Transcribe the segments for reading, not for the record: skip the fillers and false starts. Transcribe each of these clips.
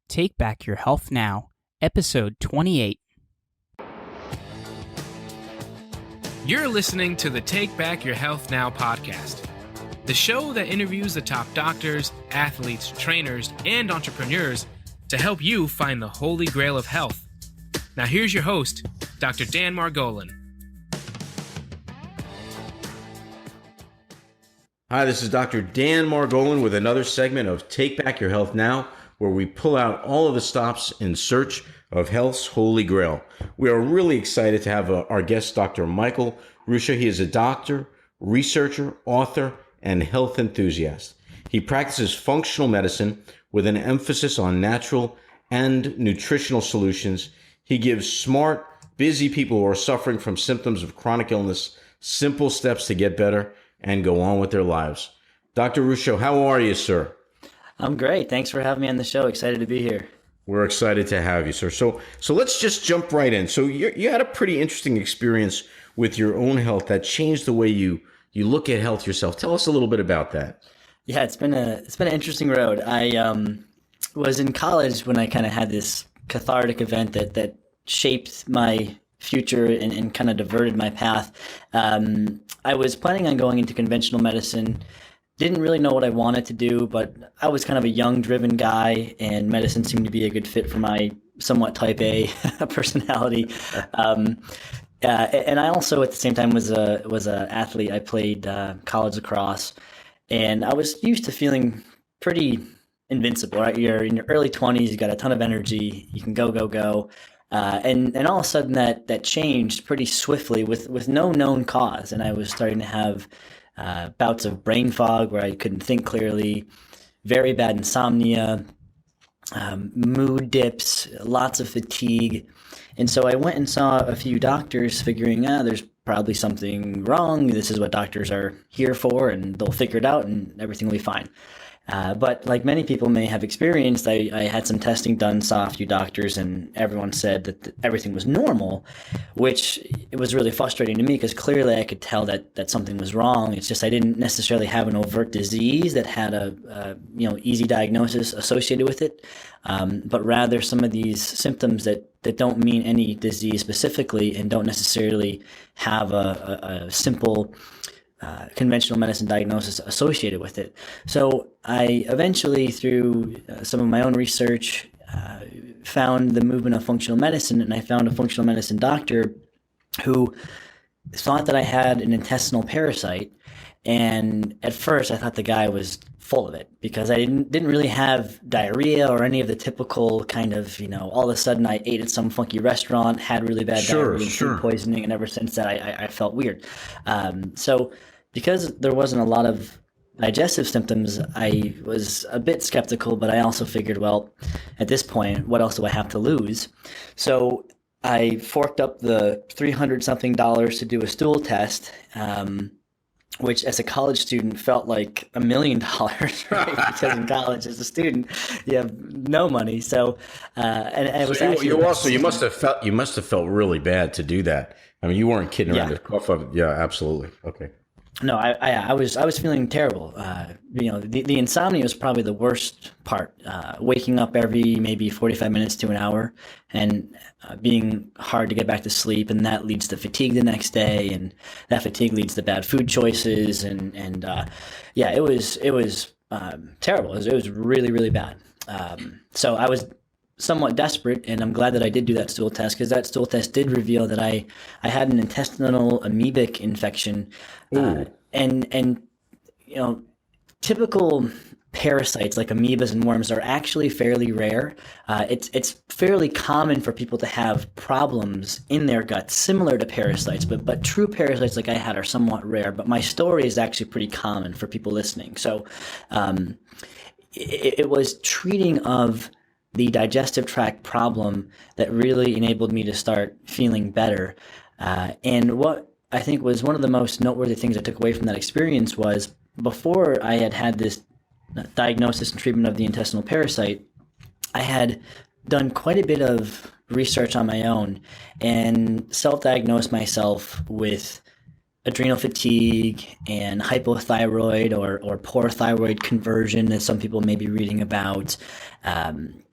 Take Back Your Health Now, Episode 28. You're listening to the Take Back Your Health Now podcast, the show that interviews the top doctors, athletes, trainers, and entrepreneurs to help you find the holy grail of health. Now here's your host, Dr. Dan Margolin. Hi, this is Dr. Dan Margolin with another segment of Take Back Your Health Now, where we pull out all of the stops in search of health's holy grail. We are really excited to have our guest, Dr. Michael Ruscio. He is a doctor, researcher, author, and health enthusiast. He practices functional medicine with an emphasis on natural and nutritional solutions. He gives smart, busy people who are suffering from symptoms of chronic illness simple steps to get better and go on with their lives. Dr. Ruscio, how are you, sir? I'm great. Thanks for having me on the show. Excited to be here. We're excited to have you, sir. So let's just jump right in. So you had a pretty interesting experience with your own health that changed the way you look at health yourself. Tell us a little bit about that. Yeah, it's been an interesting road. I was in college when I kind of had this cathartic event that shaped my future and kind of diverted my path. I was planning on going into conventional medicine. Didn't really know what I wanted to do, but I was kind of a young, driven guy, and medicine seemed to be a good fit for my somewhat type A personality. And I also, at the same time, was a athlete. I played college lacrosse, and I was used to feeling pretty invincible. Right, you're in your early 20s, you got a ton of energy, you can go. And all of a sudden, that changed pretty swiftly with no known cause, and I was starting to have bouts of brain fog where I couldn't think clearly, very bad insomnia, mood dips, lots of fatigue. And so I went and saw a few doctors figuring, there's probably something wrong. This is what doctors are here for, and they'll figure it out and everything will be fine. But like many people may have experienced, I had some testing done, saw a few doctors, and everyone said that everything was normal, which it was really frustrating to me because clearly I could tell that something was wrong. It's just I didn't necessarily have an overt disease that had a easy diagnosis associated with it, but rather some of these symptoms that don't mean any disease specifically and don't necessarily have a simple conventional medicine diagnosis associated with it. So I eventually, through some of my own research, found the movement of functional medicine, and I found a functional medicine doctor who thought that I had an intestinal parasite. And at first I thought the guy was full of it because I didn't really have diarrhea or any of the typical kind of, all of a sudden I ate at some funky restaurant, had really bad diarrhea and food poisoning, and ever since that I felt weird. So because there wasn't a lot of digestive symptoms, I was a bit skeptical, but I also figured, well, at this point, what else do I have to lose? So I forked up the $300-something to do a stool test, which as a college student felt like $1 million, right? Because in college as a student, you have no money. So, and it was you must have felt really bad to do that. I mean, you weren't kidding around. Yeah. To cough up. Yeah, absolutely. Okay. No, I was feeling terrible. The insomnia was probably the worst part. Waking up every maybe 45 minutes to an hour, and being hard to get back to sleep, and that leads to fatigue the next day, and that fatigue leads to bad food choices, and it was terrible. It was really, really bad. So I was somewhat desperate, and I'm glad that I did do that stool test, because that stool test did reveal that I had an intestinal amoebic infection, and typical parasites like amoebas and worms are actually fairly rare. It's fairly common for people to have problems in their gut similar to parasites, but true parasites like I had are somewhat rare. But my story is actually pretty common for people listening. So it was treating of the digestive tract problem that really enabled me to start feeling better. And what I think was one of the most noteworthy things I took away from that experience was, before I had this diagnosis and treatment of the intestinal parasite, I had done quite a bit of research on my own and self-diagnosed myself with adrenal fatigue and hypothyroid or poor thyroid conversion that some people may be reading about.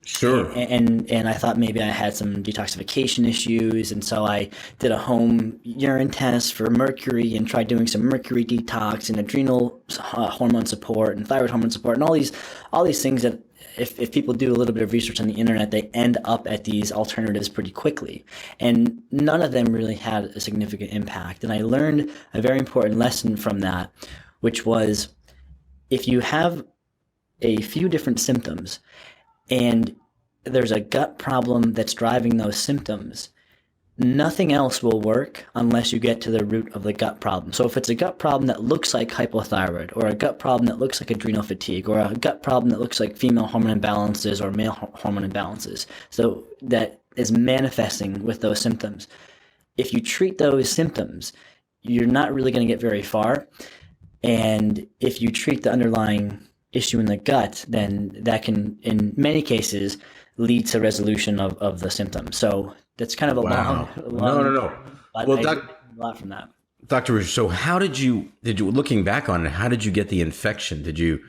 Sure. And I thought maybe I had some detoxification issues, and so I did a home urine test for mercury and tried doing some mercury detox and adrenal hormone support and thyroid hormone support and all these things that if people do a little bit of research on the internet, they end up at these alternatives pretty quickly. And none of them really had a significant impact. And I learned a very important lesson from that, which was if you have a few different symptoms and there's a gut problem that's driving those symptoms, nothing else will work unless you get to the root of the gut problem. So if it's a gut problem that looks like hypothyroid, or a gut problem that looks like adrenal fatigue, or a gut problem that looks like female hormone imbalances or male hormone imbalances, so that is manifesting with those symptoms, if you treat those symptoms, you're not really going to get very far. And if you treat the underlying issue in the gut, then that can, in many cases, lead to resolution of the symptoms. So that's kind of a long No. Well, a lot from that. Dr. Ruscio, so how did you, looking back on it, how did you get the infection? Did you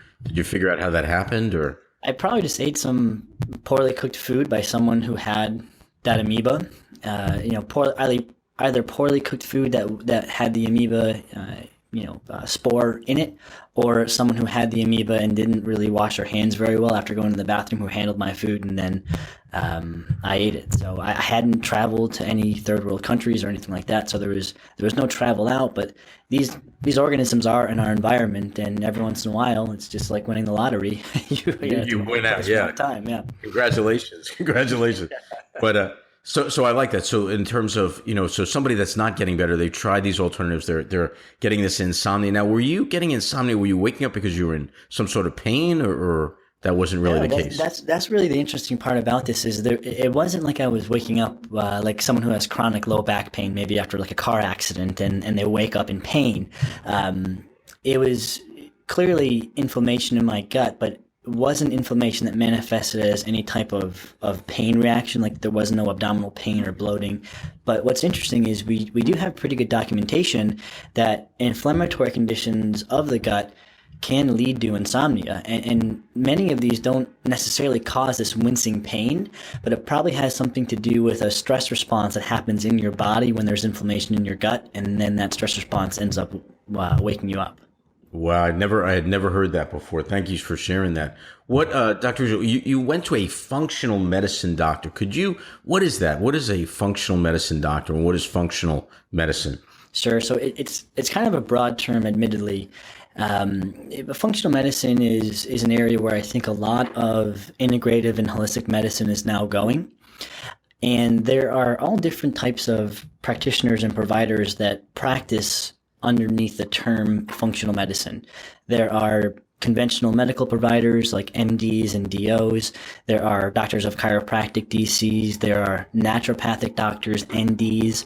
figure out how that happened, or? I probably just ate some poorly cooked food by someone who had that amoeba. Either poorly cooked food that had the amoeba, spore in it, or someone who had the amoeba and didn't really wash their hands very well after going to the bathroom, who handled my food, and then I ate it. So I hadn't traveled to any third world countries or anything like that, so there was no travel out. But these organisms are in our environment, and every once in a while, it's just like winning the lottery. you win out, yeah. Time, yeah. Congratulations. But So I like that. So in terms of, so somebody that's not getting better, they've tried these alternatives, they're getting this insomnia. Now, were you getting insomnia? Were you waking up because you were in some sort of pain, or that wasn't really the case? That's really the interesting part about this is it wasn't like I was waking up like someone who has chronic low back pain, maybe after like a car accident, and they wake up in pain. It was clearly inflammation in my gut, but wasn't inflammation that manifested as any type of pain reaction, like there was no abdominal pain or bloating. But what's interesting is we do have pretty good documentation that inflammatory conditions of the gut can lead to insomnia. And many of these don't necessarily cause this wincing pain, but it probably has something to do with a stress response that happens in your body when there's inflammation in your gut, and then that stress response ends up waking you up. Wow, I had never heard that before. Thank you for sharing that. What, Dr. Ruscio, you went to a functional medicine doctor. What is that? What is a functional medicine doctor, and what is functional medicine? Sure. So it's kind of a broad term, admittedly. Functional medicine is an area where I think a lot of integrative and holistic medicine is now going. And there are all different types of practitioners and providers that practice underneath the term functional medicine. There are conventional medical providers like MDs and DOs. There are doctors of chiropractic, DCs. There are naturopathic doctors, NDs.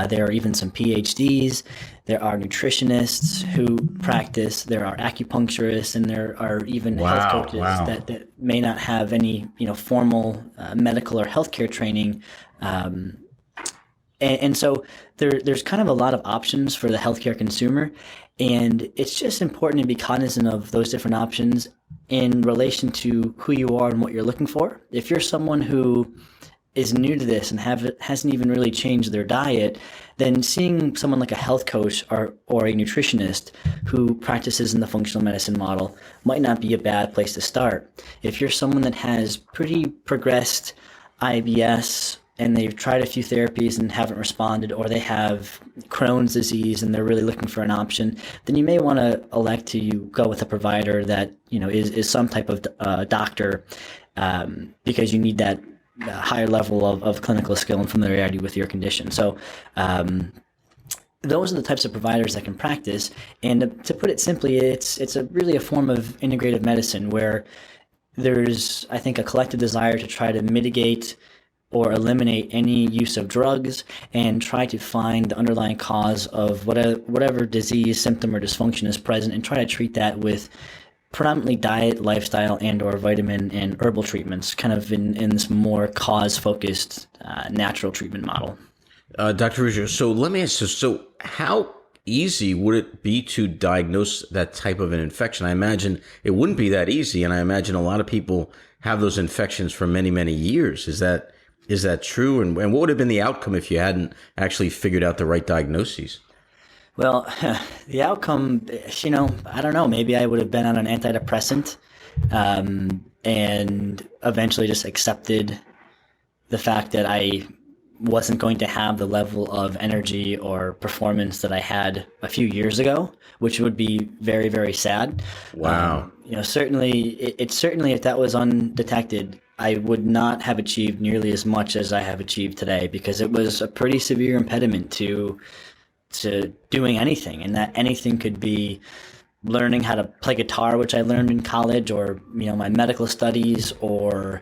There are even some PhDs. There are nutritionists who practice. There are acupuncturists, and there are even health coaches that may not have any formal medical or healthcare training. And so there's kind of a lot of options for the healthcare consumer, and it's just important to be cognizant of those different options in relation to who you are and what you're looking for. If you're someone who is new to this and hasn't even really changed their diet, then seeing someone like a health coach or a nutritionist who practices in the functional medicine model might not be a bad place to start. If you're someone that has pretty progressed IBS and they've tried a few therapies and haven't responded, or they have Crohn's disease and they're really looking for an option, then you may want to elect to go with a provider that is some type of doctor, because you need that higher level of clinical skill and familiarity with your condition. So those are the types of providers that can practice. And to put it simply, it's really a form of integrative medicine where there's, I think, a collective desire to try to mitigate or eliminate any use of drugs and try to find the underlying cause of whatever disease, symptom, or dysfunction is present, and try to treat that with predominantly diet, lifestyle, and or vitamin and herbal treatments, kind of in this more cause-focused natural treatment model. Dr. Ruscio, so let me ask you, so how easy would it be to diagnose that type of an infection? I imagine it wouldn't be that easy, and I imagine a lot of people have those infections for many, many years. Is that true? And what would have been the outcome if you hadn't actually figured out the right diagnoses? Well, the outcome, I don't know. Maybe I would have been on an antidepressant, and eventually just accepted the fact that I wasn't going to have the level of energy or performance that I had a few years ago, which would be very, very sad. Wow. Certainly, certainly if that was undetected, I would not have achieved nearly as much as I have achieved today, because it was a pretty severe impediment to doing anything. And that anything could be learning how to play guitar, which I learned in college, or, my medical studies, or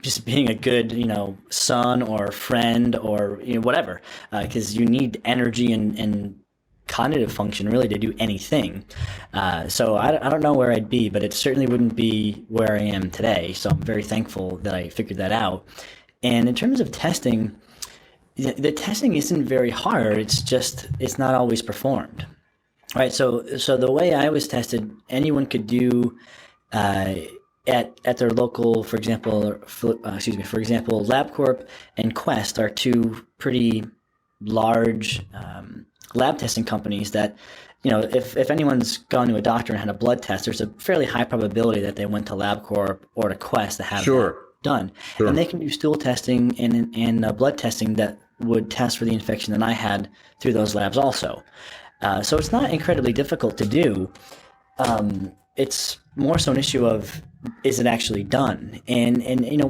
just being a good, son or friend, or, whatever, because you need energy and cognitive function really to do anything. So I don't know where I'd be, but it certainly wouldn't be where I am today. So I'm very thankful that I figured that out. And in terms of testing, the testing isn't very hard. It's not always performed. Right. So the way I was tested, anyone could do at their local, for example, LabCorp and Quest are two pretty large lab testing companies that, if anyone's gone to a doctor and had a blood test, there's a fairly high probability that they went to LabCorp or to Quest to have that done. Sure. And they can do stool testing and blood testing that would test for the infection that I had through those labs also. So it's not incredibly difficult to do. It's more so an issue of, is it actually done? And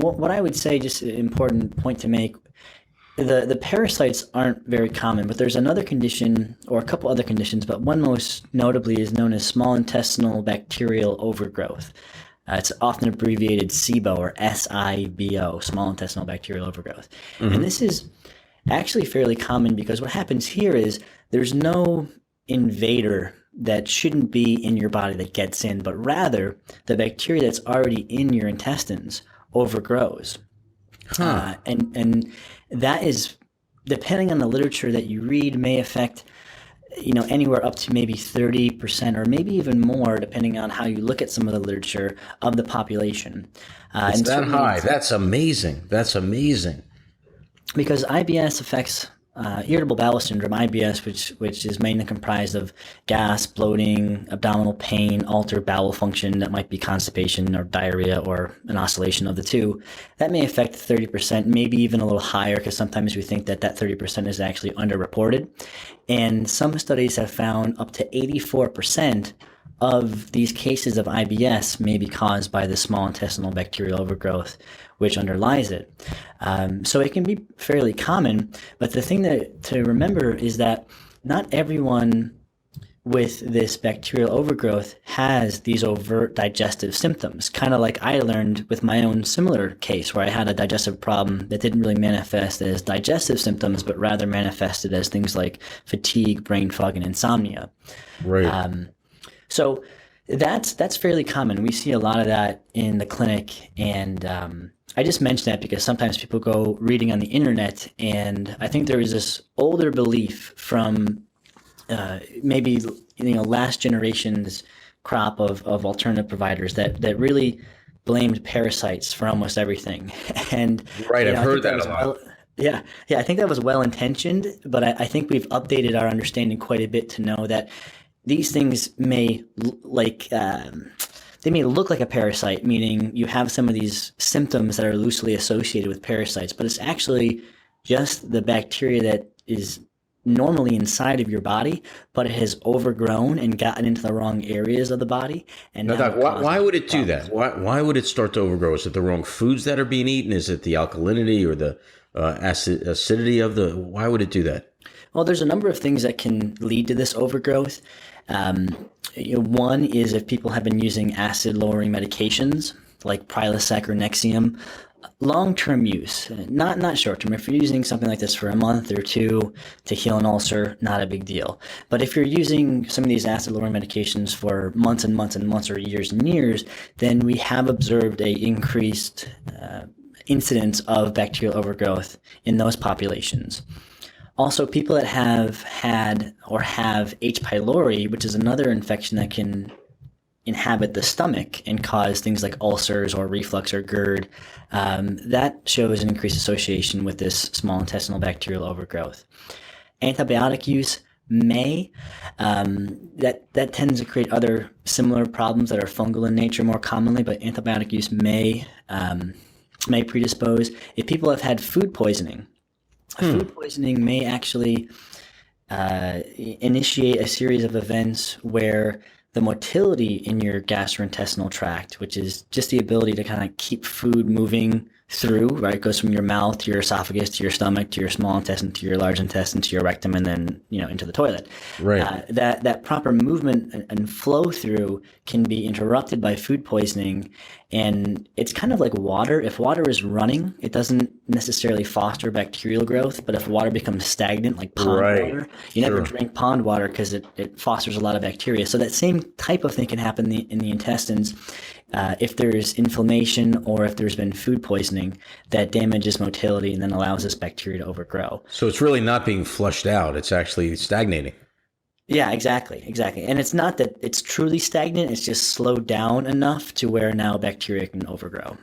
what I would say, just an important point to make, the parasites aren't very common, but there's another condition, or a couple other conditions, but one most notably is known as small intestinal bacterial overgrowth. It's often abbreviated SIBO, or SIBO, small intestinal bacterial overgrowth. Mm-hmm. And this is actually fairly common, because what happens here is there's no invader that shouldn't be in your body that gets in, but rather the bacteria that's already in your intestines overgrows. And that is, depending on the literature that you read, may affect anywhere up to maybe 30% or maybe even more, depending on how you look at some of the literature of the population. It's that high. That's amazing. That's amazing. Because IBS affects irritable bowel syndrome, IBS, which is mainly comprised of gas, bloating, abdominal pain, altered bowel function that might be constipation or diarrhea or an oscillation of the two. That may affect 30%, maybe even a little higher, because sometimes we think that 30% is actually underreported. And some studies have found up to 84% of these cases of IBS may be caused by the small intestinal bacterial overgrowth, which underlies it. So it can be fairly common, but the thing to remember is that not everyone with this bacterial overgrowth has these overt digestive symptoms, kind of like I learned with my own similar case, where I had a digestive problem that didn't really manifest as digestive symptoms, but rather manifested as things like fatigue, brain fog, and insomnia. Right. So that's fairly common. We see a lot of that in the clinic, and I just mention that because sometimes people go reading on the internet, and I think there is this older belief from maybe last generation's crop of alternative providers that really blamed parasites for almost everything. And right, I've heard that a lot. Yeah, I think that was well intentioned, but I think we've updated our understanding quite a bit to know that these things may they may look like a parasite, meaning you have some of these symptoms that are loosely associated with parasites, but it's actually just the bacteria that is normally inside of your body, but it has overgrown and gotten into the wrong areas of the body. And now, Doc, why would it do that? Why would it start to overgrow? Is it the wrong foods that are being eaten? Is it the alkalinity or the acidity of the? Why would it do that? Well, there's a number of things that can lead to this overgrowth. One is if people have been using acid-lowering medications like Prilosec or Nexium, long-term use, not short-term. If you're using something like this for a month or two to heal an ulcer, not a big deal. But if you're using some of these acid-lowering medications for months and months and months or years and years, then we have observed a increased incidence of bacterial overgrowth in those populations. Also, people that have had or have H. pylori, which is another infection that can inhabit the stomach and cause things like ulcers or reflux or GERD, that shows an increased association with this small intestinal bacterial overgrowth. Antibiotic use may, that tends to create other similar problems that are fungal in nature more commonly, but antibiotic use may predispose. If people have had food poisoning, food poisoning may actually initiate a series of events where the motility in your gastrointestinal tract, which is just the ability to kind of keep food moving through, right? It goes from your mouth to your esophagus to your stomach to your small intestine to your large intestine to your rectum and then, into the toilet. Right. That proper movement and flow through can be interrupted by food poisoning. And it's kind of like water. If water is running, it doesn't necessarily foster bacterial growth. But if water becomes stagnant, like pond water, you never drink pond water because it fosters a lot of bacteria. So that same type of thing can happen in the intestines. If there's inflammation or if there's been food poisoning that damages motility and then allows this bacteria to overgrow. So it's really not being flushed out. It's actually stagnating. Yeah, exactly. And it's not that it's truly stagnant. It's just slowed down enough to where now bacteria can overgrow.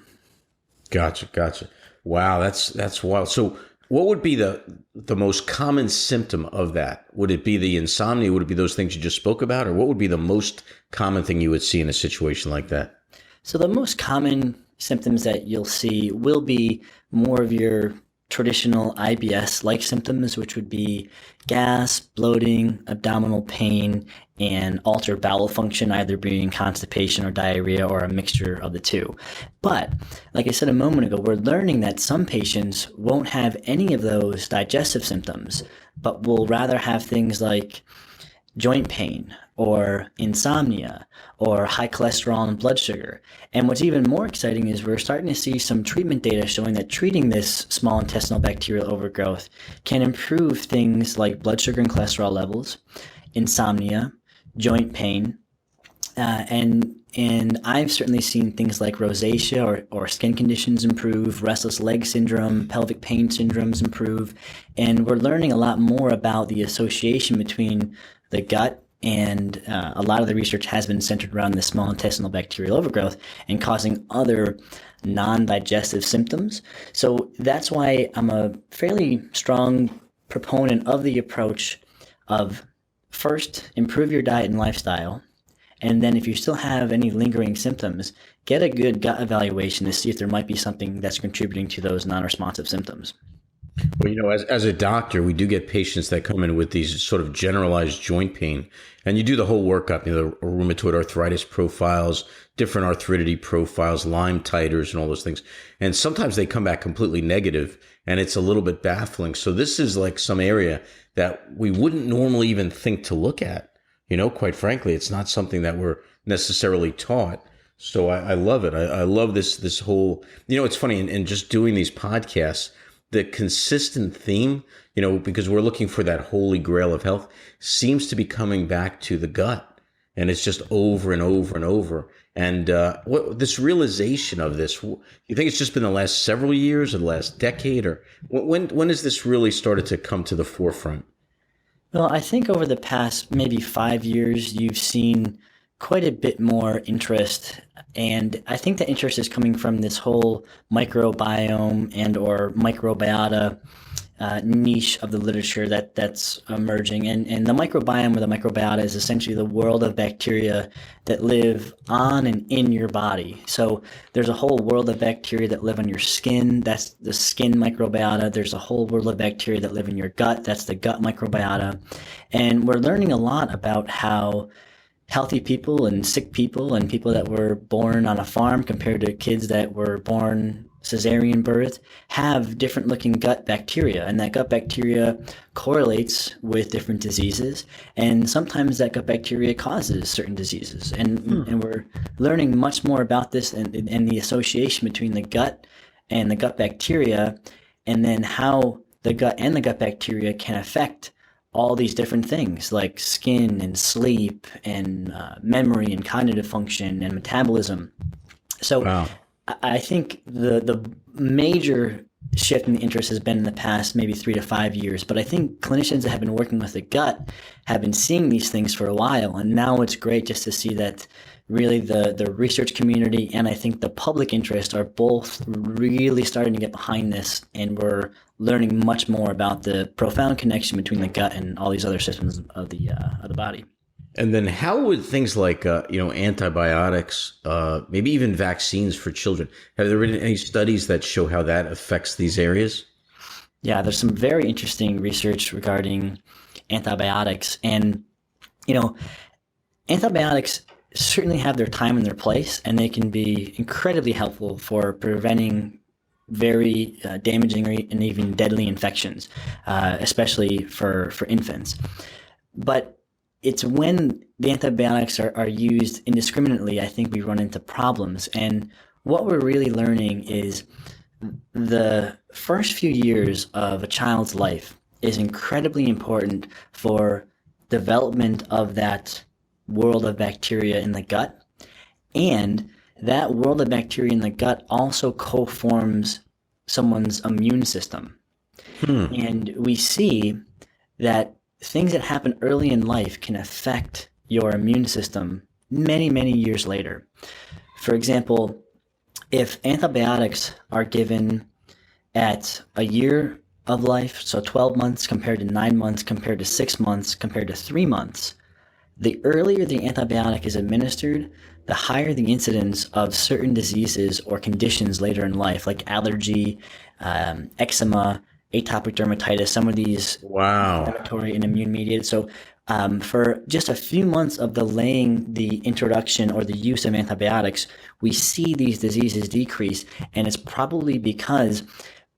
Gotcha. Wow, that's wild. So what would be the most common symptom of that? Would it be the insomnia? Would it be those things you just spoke about? Or what would be the most common thing you would see in a situation like that? So the most common symptoms that you'll see will be more of your traditional IBS-like symptoms, which would be gas, bloating, abdominal pain, and altered bowel function, either being constipation or diarrhea or a mixture of the two. But like I said a moment ago, we're learning that some patients won't have any of those digestive symptoms, but will rather have things like joint pain or insomnia or high cholesterol and blood sugar. And what's even more exciting is we're starting to see some treatment data showing that treating this small intestinal bacterial overgrowth can improve things like blood sugar and cholesterol levels, insomnia, joint pain, and I've certainly seen things like rosacea or skin conditions improve, restless leg syndrome, pelvic pain syndromes improve, and we're learning a lot more about the association between the gut, and a lot of the research has been centered around the small intestinal bacterial overgrowth and causing other non-digestive symptoms. So that's why I'm a fairly strong proponent of the approach of first, improve your diet and lifestyle, and then if you still have any lingering symptoms, get a good gut evaluation to see if there might be something that's contributing to those non-responsive symptoms. Well, as a doctor, we do get patients that come in with these sort of generalized joint pain, and you do the whole workup, the rheumatoid arthritis profiles, different arthritic profiles, Lyme titers, and all those things. And sometimes they come back completely negative, and it's a little bit baffling. So this is like some area that we wouldn't normally even think to look at. Quite frankly, it's not something that we're necessarily taught. So I love it. I love this whole, it's funny, and just doing these podcasts, the consistent theme, because we're looking for that holy grail of health, seems to be coming back to the gut. And it's just over and over and over. And this realization of this, you think it's just been the last several years or the last decade? Or when has this really started to come to the forefront? Well, I think over the past maybe 5 years, you've seen quite a bit more interest. And I think the interest is coming from this whole microbiome and or microbiota niche of the literature that's emerging. And the microbiome or the microbiota is essentially the world of bacteria that live on and in your body. So there's a whole world of bacteria that live on your skin. That's the skin microbiota. There's a whole world of bacteria that live in your gut. That's the gut microbiota. And we're learning a lot about how healthy people and sick people and people that were born on a farm compared to kids that were born cesarean birth have different looking gut bacteria, and that gut bacteria correlates with different diseases, and sometimes that gut bacteria causes certain diseases, and we're learning much more about this and the association between the gut and the gut bacteria, and then how the gut and the gut bacteria can affect all these different things like skin and sleep and memory and cognitive function and metabolism. So wow. I think the major shift in the interest has been in the past maybe 3 to 5 years. But I think clinicians that have been working with the gut have been seeing these things for a while. And now it's great just to see that really the research community and I think the public interest are both really starting to get behind this. And we're learning much more about the profound connection between the gut and all these other systems of the body. And then how would things like, antibiotics, maybe even vaccines for children, have there been any studies that show how that affects these areas? Yeah, there's some very interesting research regarding antibiotics. And, antibiotics certainly have their time and their place, and they can be incredibly helpful for preventing very damaging and even deadly infections, especially for infants. But it's when the antibiotics are used indiscriminately, I think we run into problems. And what we're really learning is the first few years of a child's life is incredibly important for development of that world of bacteria in the gut. And that world of bacteria in the gut also co-forms someone's immune system. And we see that things that happen early in life can affect your immune system many, many years later. For example, if antibiotics are given at a year of life, so 12 months compared to 9 months, compared to 6 months, compared to 3 months, the earlier the antibiotic is administered, the higher the incidence of certain diseases or conditions later in life, like allergy, eczema, atopic dermatitis, some of these inflammatory and immune mediated. So for just a few months of delaying the introduction or the use of antibiotics, we see these diseases decrease. And it's probably because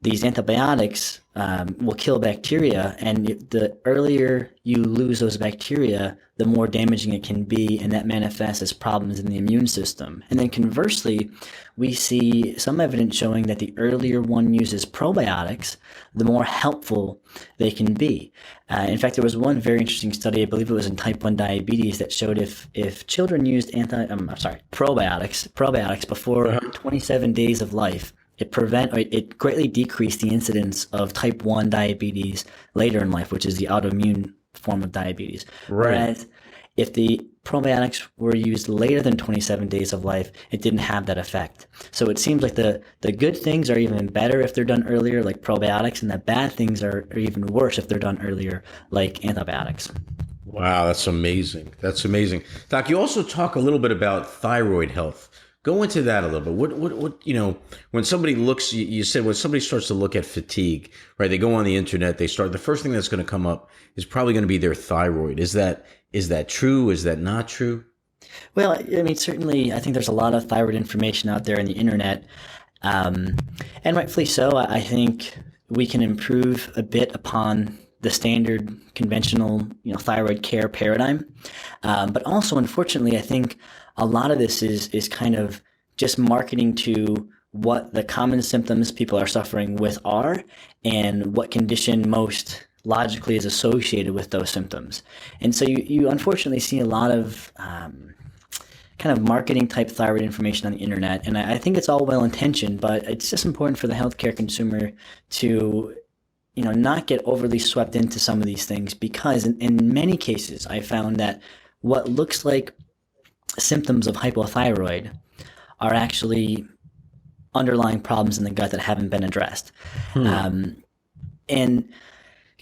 these antibiotics will kill bacteria. And the earlier you lose those bacteria, the more damaging it can be. And that manifests as problems in the immune system. And then conversely, we see some evidence showing that the earlier one uses probiotics, the more helpful they can be. In fact, there was one very interesting study, I believe it was in type 1 diabetes, that showed if children used probiotics before 27 days of life, it greatly decreased the incidence of type 1 diabetes later in life, which is the autoimmune form of diabetes. Right. Whereas if the probiotics were used later than 27 days of life, it didn't have that effect. So it seems like the good things are even better if they're done earlier, like probiotics, and the bad things are even worse if they're done earlier, like antibiotics. Wow, that's amazing. That's amazing. Doc, you also talk a little bit about thyroid health. Go into that a little bit. What when somebody looks, you said when somebody starts to look at fatigue, right? They go on the internet, the first thing that's going to come up is probably going to be their thyroid. Is that true? Is that not true? Well, I mean, certainly, I think there's a lot of thyroid information out there on the internet, and rightfully so. I think we can improve a bit upon the standard conventional, thyroid care paradigm, but also, unfortunately, I think a lot of this is kind of just marketing to what the common symptoms people are suffering with are, and what condition most logically is associated with those symptoms. And so you unfortunately see a lot of kind of marketing type thyroid information on the internet. And I think it's all well intentioned, but it's just important for the healthcare consumer to not get overly swept into some of these things, because in many cases I found that what looks like symptoms of hypothyroid are actually underlying problems in the gut that haven't been addressed. And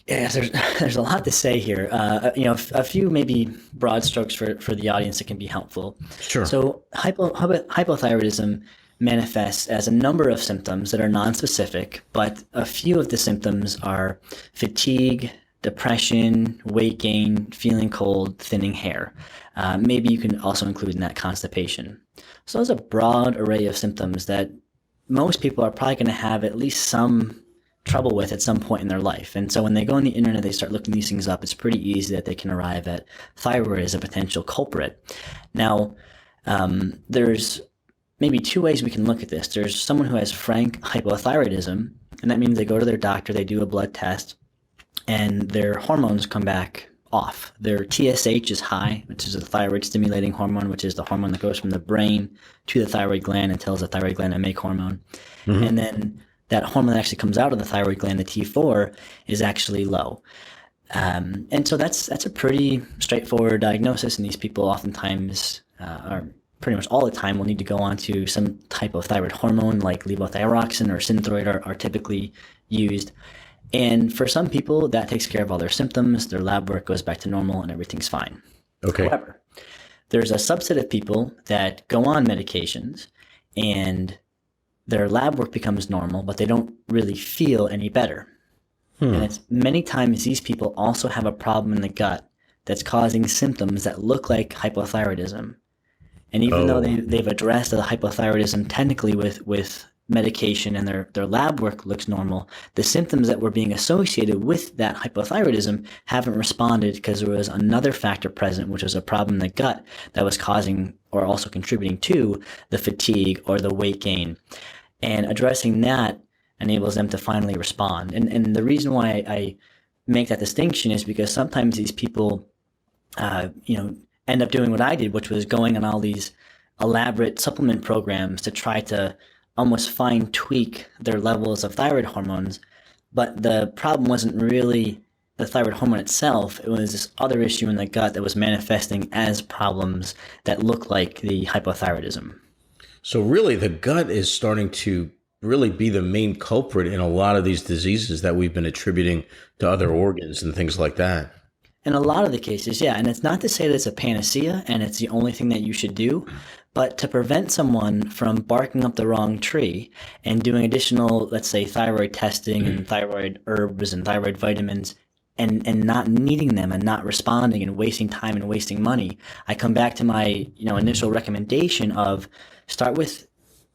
yes, there's a lot to say here. A few maybe broad strokes for the audience that can be helpful. Sure. So hypothyroidism manifests as a number of symptoms that are nonspecific, but a few of the symptoms are fatigue, depression, weight gain, feeling cold, thinning hair. Maybe you can also include in that constipation. So there's a broad array of symptoms that most people are probably going to have at least some trouble with at some point in their life. And so when they go on the internet, they start looking these things up, it's pretty easy that they can arrive at thyroid as a potential culprit. Now, there's maybe two ways we can look at this. There's someone who has frank hypothyroidism, and that means they go to their doctor, they do a blood test, and their hormones come back off. Their TSH is high, which is a thyroid stimulating hormone, which is the hormone that goes from the brain to the thyroid gland and tells the thyroid gland to make hormone. Mm-hmm. And then that hormone that actually comes out of the thyroid gland, the T4, is actually low. And so that's a pretty straightforward diagnosis, and these people oftentimes are pretty much all the time will need to go on to some type of thyroid hormone like levothyroxine or Synthroid are typically used. And for some people, that takes care of all their symptoms, their lab work goes back to normal, and everything's fine. Okay. However, there's a subset of people that go on medications and their lab work becomes normal, but they don't really feel any better. And it's many times these people also have a problem in the gut that's causing symptoms that look like hypothyroidism. And even though they've addressed the hypothyroidism technically with medication and their lab work looks normal, the symptoms that were being associated with that hypothyroidism haven't responded because there was another factor present, which was a problem in the gut that was causing or also contributing to the fatigue or the weight gain. And addressing that enables them to finally respond. And the reason why I make that distinction is because sometimes these people, end up doing what I did, which was going on all these elaborate supplement programs to try to almost fine tweak their levels of thyroid hormones. But the problem wasn't really the thyroid hormone itself. It was this other issue in the gut that was manifesting as problems that look like the hypothyroidism. So really the gut is starting to really be the main culprit in a lot of these diseases that we've been attributing to other organs and things like that. In a lot of the cases, yeah. And it's not to say that it's a panacea and it's the only thing that you should do, but to prevent someone from barking up the wrong tree and doing additional, let's say, thyroid testing and thyroid herbs and thyroid vitamins and not needing them and not responding and wasting time and wasting money, I come back to my initial recommendation of start with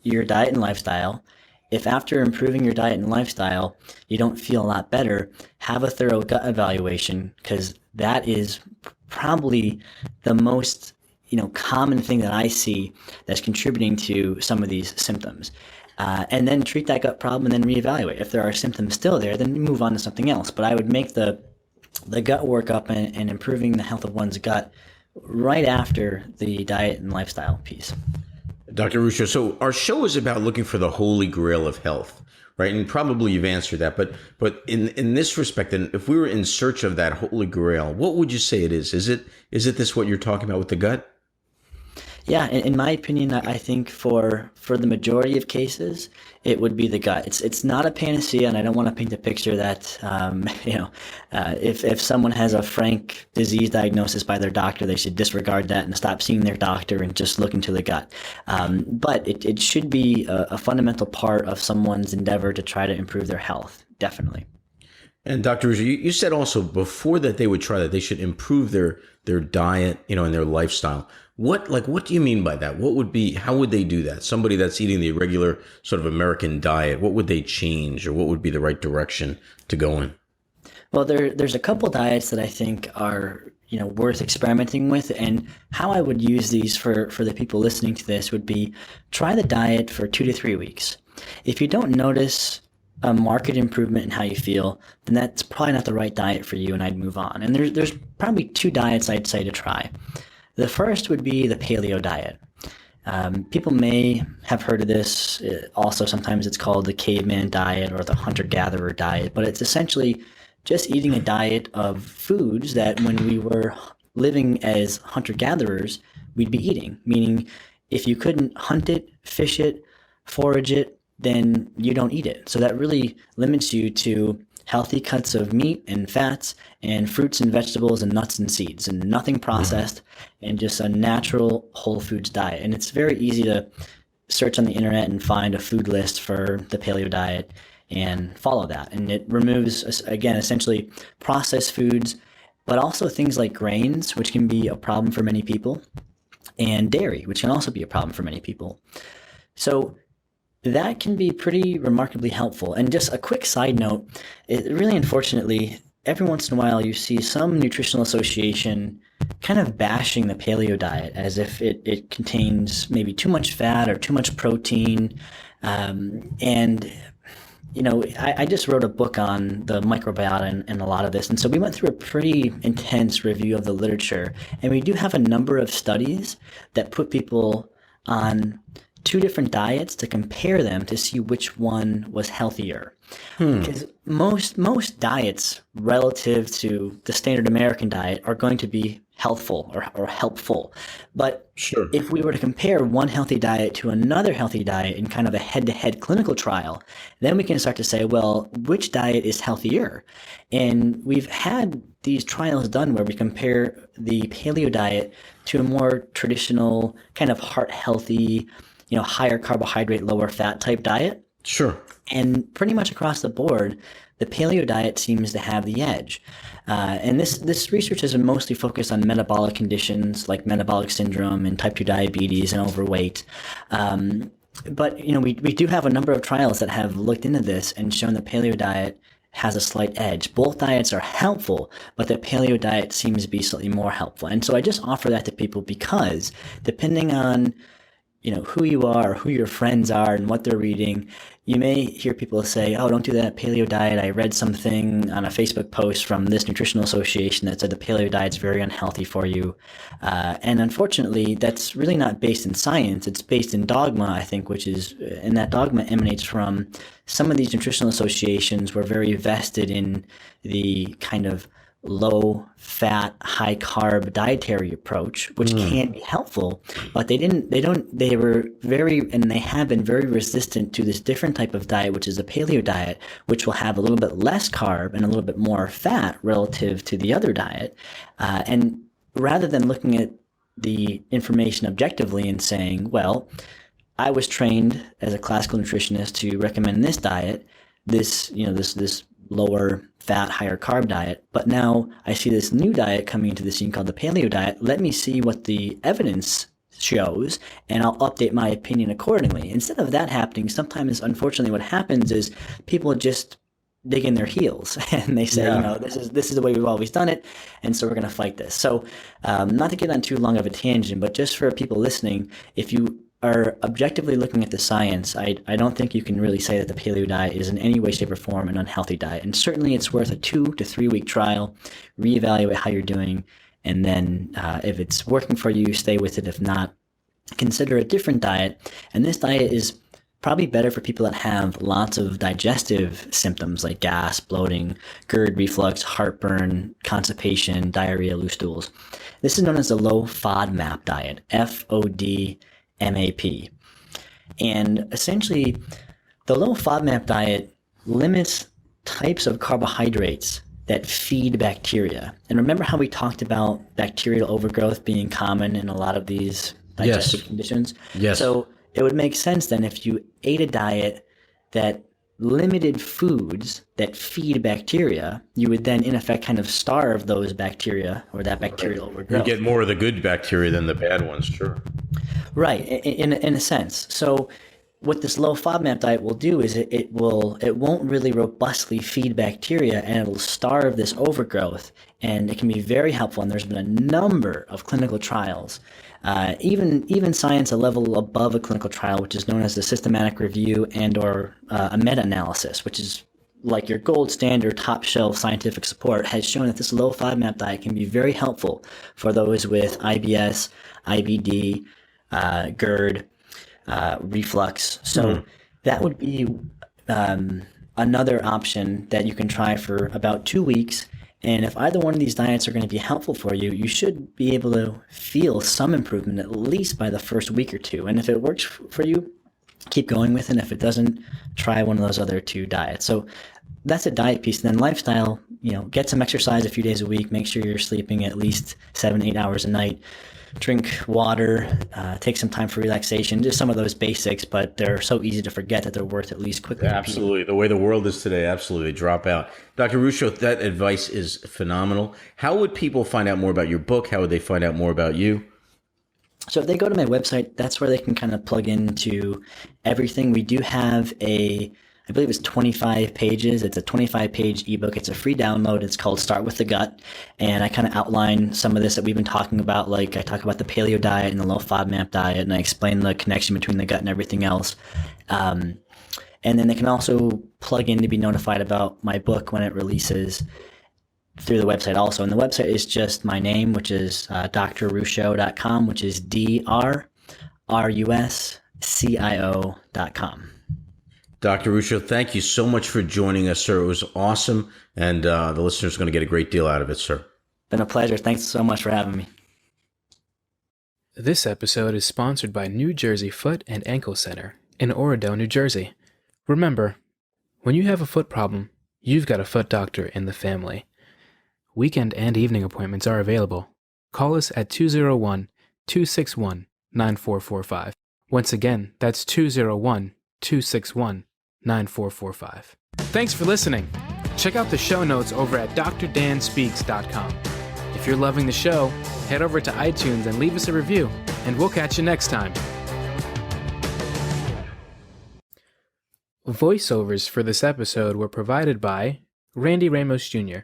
your diet and lifestyle. If after improving your diet and lifestyle, you don't feel a lot better, have a thorough gut evaluation, because that is probably the most, common thing that I see that's contributing to some of these symptoms. And then treat that gut problem and then reevaluate. If there are symptoms still there, then move on to something else. But I would make the gut workup and improving the health of one's gut right after the diet and lifestyle piece. Dr. Ruscio, so our show is about looking for the holy grail of health, right? And probably you've answered that, but in this respect, and if we were in search of that holy grail, what would you say it is? Is it this what you're talking about with the gut? Yeah, in my opinion, I think for the majority of cases, it would be the gut. It's not a panacea, and I don't want to paint a picture that if someone has a frank disease diagnosis by their doctor, they should disregard that and stop seeing their doctor and just look into the gut. But it should be a fundamental part of someone's endeavor to try to improve their health, definitely. And Dr. Ruscio, you said also before that they would try that, they should improve their diet, and their lifestyle. What do you mean by that? How would they do that? Somebody that's eating the regular sort of American diet, what would they change, or what would be the right direction to go in? Well, there's a couple diets that I think are, worth experimenting with, and how I would use these for the people listening to this would be try the diet for 2 to 3 weeks. If you don't notice a marked improvement in how you feel, then that's probably not the right diet for you, and I'd move on. And there's probably 2 diets I'd say to try. The first would be the paleo diet. People may have heard of this. Also, sometimes it's called the caveman diet or the hunter-gatherer diet, but it's essentially just eating a diet of foods that when we were living as hunter-gatherers, we'd be eating. Meaning, if you couldn't hunt it, fish it, forage it, then you don't eat it. So that really limits you to healthy cuts of meat and fats and fruits and vegetables and nuts and seeds and nothing processed and just a natural whole foods diet. And it's very easy to search on the internet and find a food list for the paleo diet and follow that. And it removes, again, essentially processed foods, but also things like grains, which can be a problem for many people, and dairy, which can also be a problem for many people. So that can be pretty remarkably helpful. And just a quick side note, it really unfortunately, every once in a while you see some nutritional association kind of bashing the paleo diet as if it contains maybe too much fat or too much protein. I just wrote a book on the microbiota and a lot of this. And so we went through a pretty intense review of the literature. And we do have a number of studies that put people on two different diets to compare them to see which one was healthier. Because most diets relative to the standard American diet are going to be healthful or helpful. But Sure. if we were to compare one healthy diet to another healthy diet in kind of a head-to-head clinical trial, then we can start to say, well, which diet is healthier? And we've had these trials done where we compare the paleo diet to a more traditional kind of heart-healthy, higher carbohydrate, lower fat type diet. Sure. And pretty much across the board, the paleo diet seems to have the edge. And this research has been mostly focused on metabolic conditions like metabolic syndrome and type 2 diabetes and overweight. But we do have a number of trials that have looked into this and shown the paleo diet has a slight edge. Both diets are helpful, but the paleo diet seems to be slightly more helpful. And so I just offer that to people because depending on who you are, who your friends are, and what they're reading, you may hear people say, oh, don't do that paleo diet. I read something on a Facebook post from this nutritional association that said the paleo diet is very unhealthy for you. And unfortunately, that's really not based in science. It's based in dogma, I think, and that dogma emanates from some of these nutritional associations were very vested in the kind of low fat, high carb dietary approach, which can be helpful, but they have been very resistant to this different type of diet, which is a paleo diet, which will have a little bit less carb and a little bit more fat relative to the other diet. And rather than looking at the information objectively and saying, well, I was trained as a classical nutritionist to recommend this diet, this lower fat, higher carb diet. But now I see this new diet coming into the scene called the paleo diet. Let me see what the evidence shows, and I'll update my opinion accordingly. Instead of that happening, sometimes, unfortunately, what happens is people just dig in their heels and they say, this is the way we've always done it, and so we're going to fight this. So not to get on too long of a tangent, but just for people listening, if you are objectively looking at the science, I don't think you can really say that the paleo diet is in any way, shape, or form an unhealthy diet. And certainly it's worth a 2 to 3 week trial, reevaluate how you're doing, and then if it's working for you, stay with it. If not, consider a different diet. And this diet is probably better for people that have lots of digestive symptoms like gas, bloating, GERD, reflux, heartburn, constipation, diarrhea, loose stools. This is known as the low FODMAP diet, FODMAP. And essentially, the low FODMAP diet limits types of carbohydrates that feed bacteria. And remember how we talked about bacterial overgrowth being common in a lot of these digestive conditions? Yes. So it would make sense then if you ate a diet that limited foods that feed bacteria, you would then in effect kind of starve those bacteria or that bacterial overgrowth. You get more of the good bacteria than the bad ones, sure. Right, in a sense. So what this low FODMAP diet will do is it won't really robustly feed bacteria, and it will starve this overgrowth, and it can be very helpful. And there's been a number of clinical trials, even science a level above a clinical trial, which is known as the systematic review and or a meta-analysis, which is like your gold standard top shelf scientific support, has shown that this low FODMAP diet can be very helpful for those with IBS, IBD, GERD, reflux. So that would be another option that you can try for about 2 weeks. And if either one of these diets are going to be helpful for you, you should be able to feel some improvement at least by the first week or two. And if it works for you, keep going with it. And if it doesn't, try one of those other 2 diets. So that's a diet piece. And then lifestyle, get some exercise a few days a week. Make sure you're sleeping at least 7-8 hours a night. Drink water, take some time for relaxation, just some of those basics, but they're so easy to forget that they're worth at least quickly. Absolutely. The way the world is today, absolutely. Drop out. Dr. Ruscio, that advice is phenomenal. How would people find out more about your book? How would they find out more about you? So if they go to my website, that's where they can kind of plug into everything. We do have I believe it's 25 pages. It's a 25-page ebook. It's a free download. It's called Start with the Gut. And I kind of outline some of this that we've been talking about. Like I talk about the paleo diet and the low FODMAP diet, and I explain the connection between the gut and everything else. And then they can also plug in to be notified about my book when it releases through the website also. And the website is just my name, which is drruscio.com, which is DRRUSCIO.com. Dr. Ruscio, thank you so much for joining us, sir. It was awesome, and the listeners are going to get a great deal out of it, sir. Been a pleasure. Thanks so much for having me. This episode is sponsored by New Jersey Foot and Ankle Center in Orodo, New Jersey. Remember, when you have a foot problem, you've got a foot doctor in the family. Weekend and evening appointments are available. Call us at 201-261-9445. Once again, that's 201-261-9445. Thanks for listening. Check out the show notes over at drdanspeaks.com. If you're loving the show, head over to iTunes and leave us a review, and we'll catch you next time. Voiceovers for this episode were provided by Randy Ramos Jr.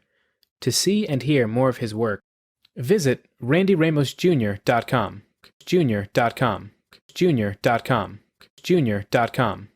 To see and hear more of his work, visit randyramosjr.com. jr.com.